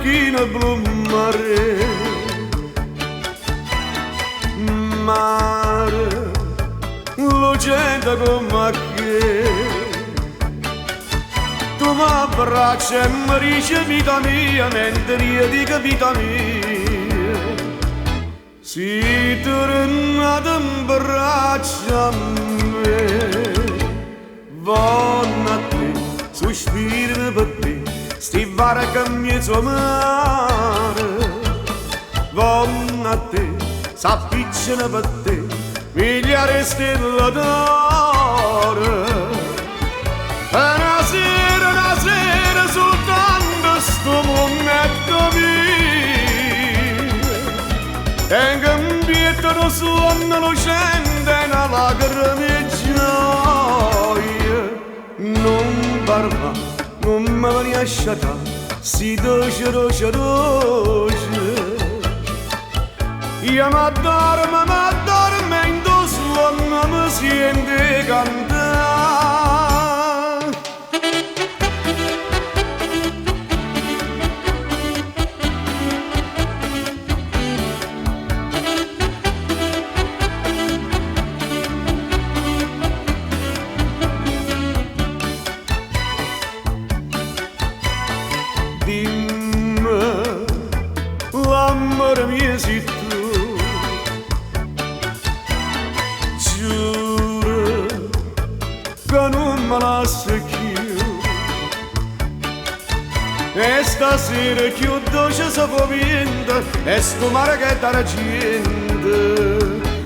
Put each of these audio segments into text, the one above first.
macchina blu mare, mare, lo gente come che tu mi abbraccia e mi dice vita mia, mentre io dico vita mia, si tornate in braccio a me, vanno a te, sospiro per te, sti barca in mezzo a mare, vanno a te, s'appicciano per te, migliaia stelle d'oro. Una sera soltanto sto momento mio, tengo un bietto sonno lucente una lacrima di gioia. Non parla, non mi vieni a sciatare, si dolce, dolce, dolce. Io mi addormento, sonno mi sente cantare. Dimmi, l'amore mio sei tu, giuro che non me lasci più, e stasera più dolce si può vento, e sto mare che d'argento,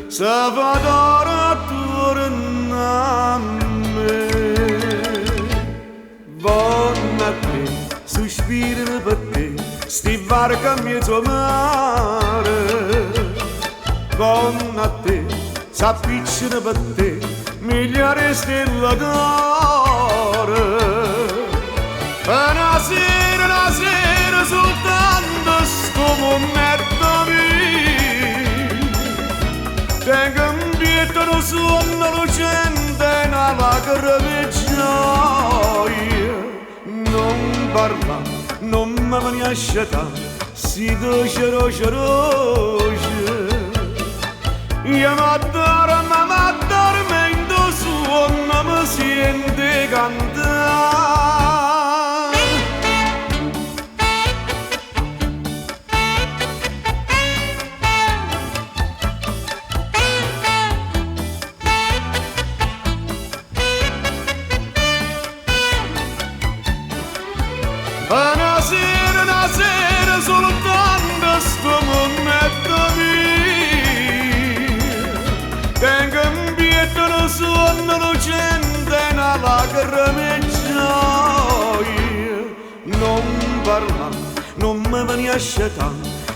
si fa d'oro attorno a me. Buona a te, sospiro per te, sti barca in mezzo a mare. Buona a te, s'appicciano per te, migliaia stelle d'oro. Una sera soltanto sto momento mio, tengo un bietto sonno lucente una lacrima di gioia. Non parla, non mi vieni a sciatare, si dolce, dolce, dolce. Io mi addormento, sonno mi sente cantare. Una sera soltanto sto momento mio, tengo un bietto sonno lucente una lacrima di gioia. Non parla, non mi vieni a sciatare,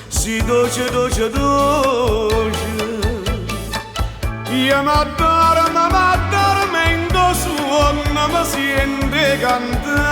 si dolce, dolce, dolce. Io mi addormento, sonno mi sente cantare.